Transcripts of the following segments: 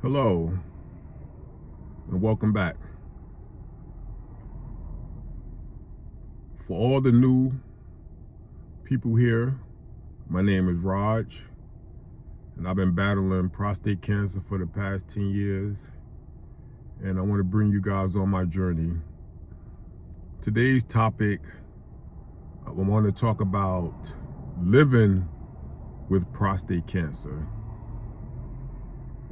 Hello, and welcome back. For all the new people here, my name is Raj, and I've been battling prostate cancer for the past 10 years, and I want to bring you guys on my journey. Today's topic, I want to talk about living with prostate cancer.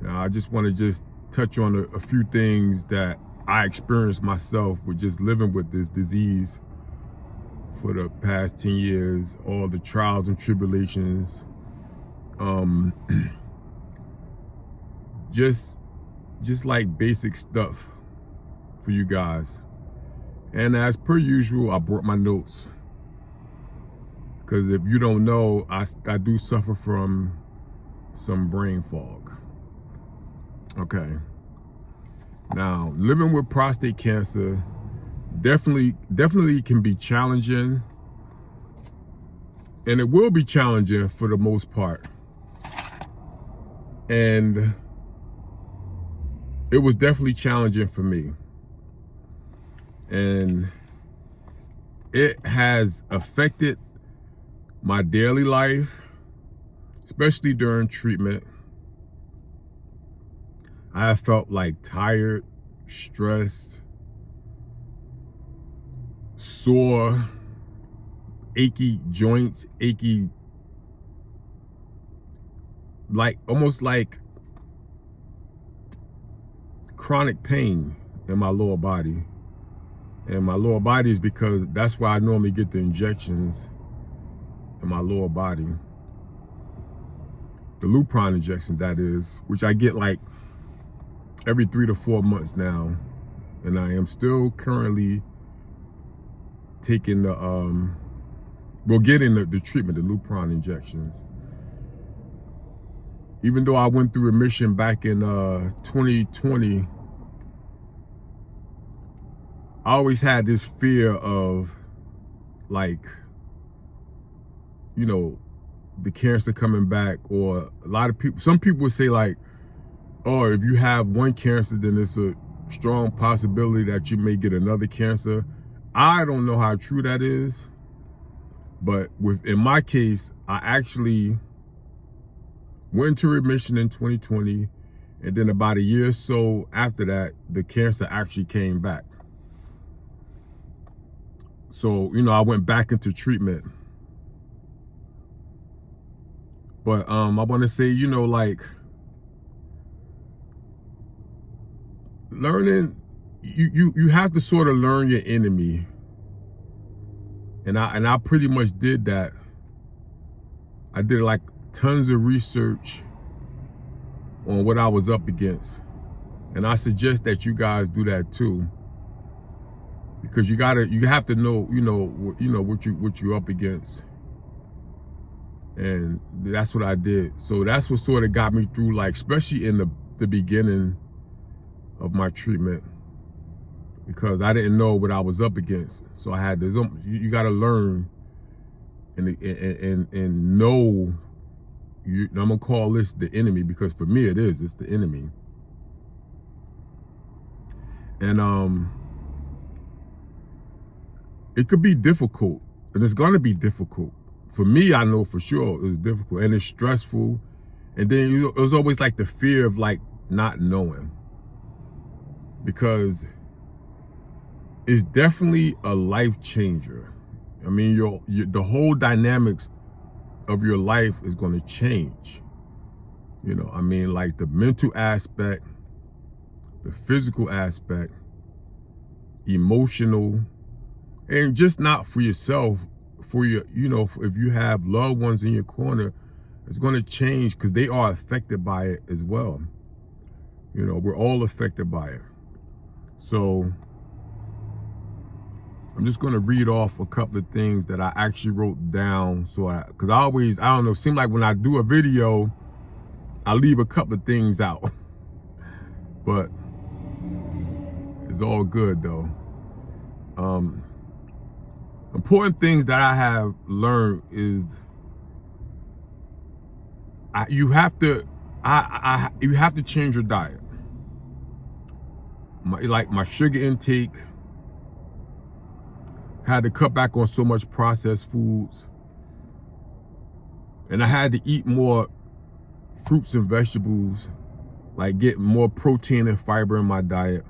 Now, I just want to touch on a few things that I experienced myself with just living with this disease for the past 10 years, all the trials and tribulations, just like basic stuff for you guys. And as per usual, I brought my notes, because if you don't know, I do suffer from some brain fog. Okay. Now, living with prostate cancer definitely can be challenging, and it will be challenging for the most part. And it was definitely challenging for me. And it has affected my daily life, especially during treatment. I have felt like tired, stressed, sore, achy joints, almost like chronic pain in my lower body. And my lower body is because that's why I normally get the injections in my lower body. The Lupron injection, that is, which I get like every 3 to 4 months now. And I am still currently taking getting the treatment, the Lupron injections. Even though I went through remission back in 2020, I always had this fear of, like, the cancer coming back. Or a lot of people, some people would say like, oh, if you have one cancer, then it's a strong possibility that you may get another cancer. I don't know how true that is, but in my case, I actually went into remission in 2020, and then about a year or so after that, the cancer actually came back. So, I went back into treatment. But I want to say, like, learning, you have to sort of learn your enemy. And I pretty much did that. I did like tons of research on what I was up against. And I suggest that you guys do that too. Because you have to know, what you're up against. And that's what I did. So that's what sort of got me through, like, especially in the beginning of my treatment, because I didn't know what I was up against. So I had this, you got to learn and know, I'm going to call this the enemy, because for me it's the enemy. And it could be difficult, and it's going to be difficult. For me, I know for sure it was difficult, and it's stressful. And then it was always like the fear of, like, not knowing, because it's definitely a life changer. I mean, the whole dynamics of your life is going to change. I mean, like the mental aspect, the physical aspect, emotional, and just not for yourself, for your, if you have loved ones in your corner, it's going to change, because they are affected by it as well. We're all affected by it. So I'm just going to read off a couple of things that I actually wrote down. Because I don't know, it seems like when I do a video, I leave a couple of things out. But it's all good though. Important things that I have learned is you have to change your diet. My sugar intake, had to cut back on so much processed foods, and I had to eat more fruits and vegetables, like get more protein and fiber in my diet,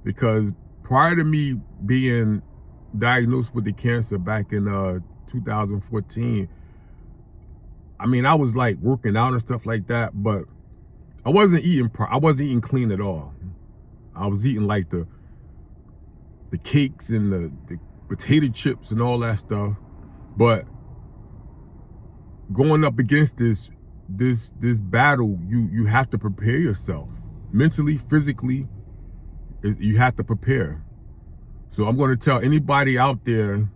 because prior to me being diagnosed with the cancer back in 2014, I mean, I was like working out and stuff like that, but I wasn't eating clean at all. I was eating like the cakes and the potato chips and all that stuff. But going up against this battle, you have to prepare yourself mentally, physically. You have to prepare. So I'm going to tell anybody out there,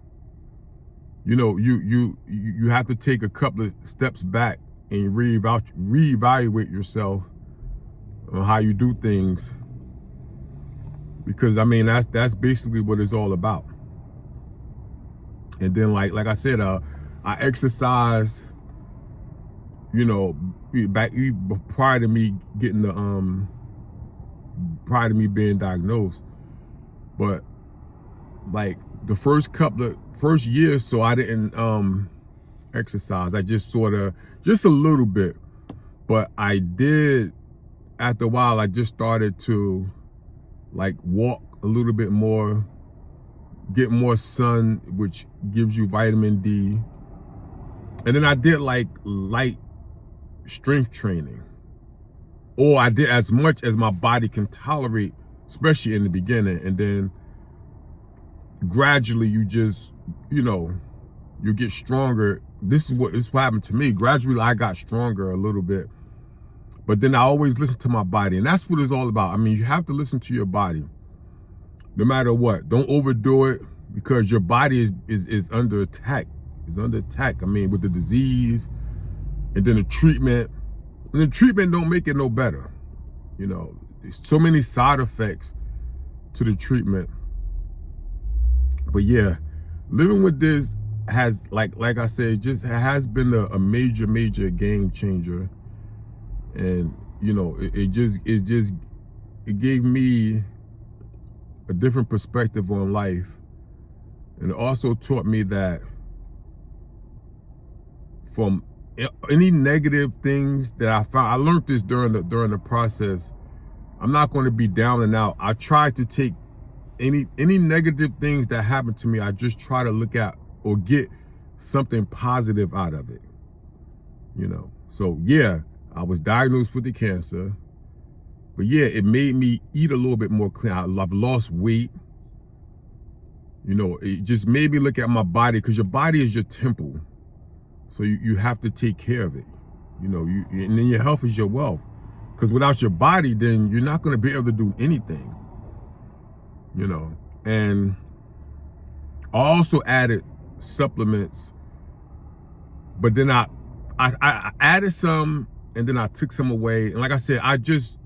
you know, you have to take a couple of steps back and reevaluate yourself on how you do things, because I mean that's basically what it's all about. And then like I said, I exercise, you know, prior to me getting prior to me being diagnosed. But like the first year or so, I didn't exercise. I just just a little bit. But I did, after a while, I just started to like walk a little bit more, get more sun, which gives you vitamin D. And then I did like light strength training, or I did as much as my body can tolerate, especially in the beginning. And then gradually you just, you know, you get stronger. This is what happened to me. Gradually I got stronger a little bit, but then I always listen to my body, and that's what it's all about. I mean, you have to listen to your body no matter what. Don't overdo it, because your body is under attack. It's under attack. I mean, with the disease, and then the treatment. And the treatment don't make it no better. You know, there's so many side effects to the treatment. But yeah, living with this has, like I said, just has been a major game changer. And you know, it gave me a different perspective on life. And it also taught me that from any negative things that I found, I learned this during the process, I'm not going to be down and out. I try to take any negative things that happen to me, I just try to look at or get something positive out of it. You know, so yeah, I was diagnosed with the cancer, but yeah, it made me eat a little bit more clean. I've lost weight. You know, it just made me look at my body, because your body is your temple. So you have to take care of it. You know, and then your health is your wealth. Because without your body, then you're not going to be able to do anything. You know, and I also added supplements, but then I added some, and then I took some away. And like I said, I just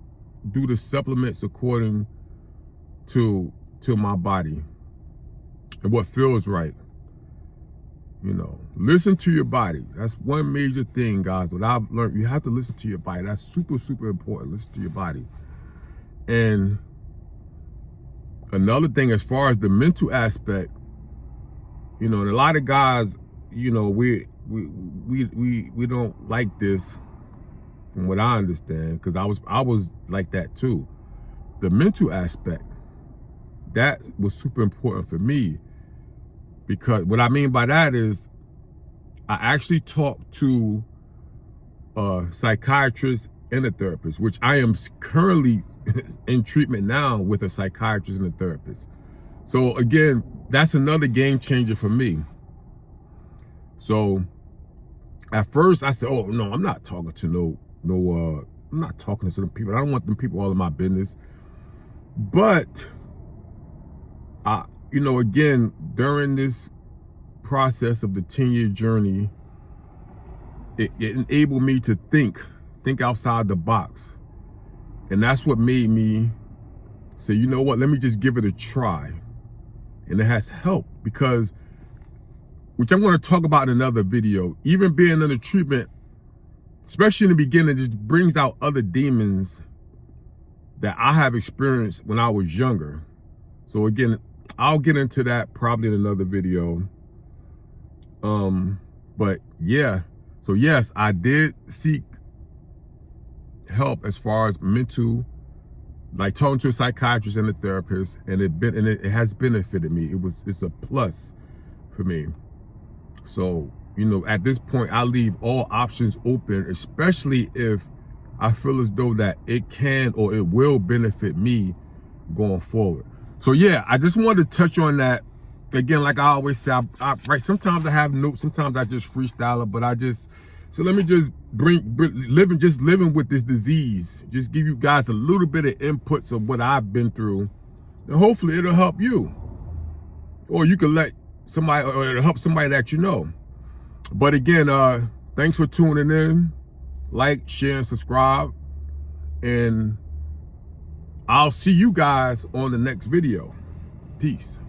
do the supplements according to my body and what feels right. You know, listen to your body. That's one major thing, guys, that I've learned. You have to listen to your body. That's super important. Listen to your body. And another thing, as far as the mental aspect, you know, and a lot of guys, you know, we don't like this, from what I understand, because I was like that too. The mental aspect, that was super important for me, because what I mean by that is I actually talked to a psychiatrist and a therapist, which I am currently in treatment now with a psychiatrist and a therapist. So again, that's another game changer for me. So at first I said, oh no, I'm not talking to I'm not talking to some people. I don't want them people all in my business. But you know, again, during this process of the 10-year journey, it enabled me to think outside the box. And that's what made me say, you know what, let me just give it a try. And it has helped, because, which I'm going to talk about in another video, even being under treatment, especially in the beginning, just brings out other demons that I have experienced when I was younger. So again, I'll get into that probably in another video. But yeah, so yes, I did seek help as far as mental, like talking to a psychiatrist and a therapist, and it has benefited me. It's a plus for me. So, you know, at this point, I leave all options open, especially if I feel as though that it can or it will benefit me going forward. So yeah, I just wanted to touch on that. Again, like I always say, right, sometimes I have notes, sometimes I just freestyle it, but so let me just living with this disease, just give you guys a little bit of inputs of what I've been through, and hopefully it'll help you. Or you can let somebody, or it'll help somebody that you know. But again, thanks for tuning in. Like, share, and subscribe. And I'll see you guys on the next video. Peace.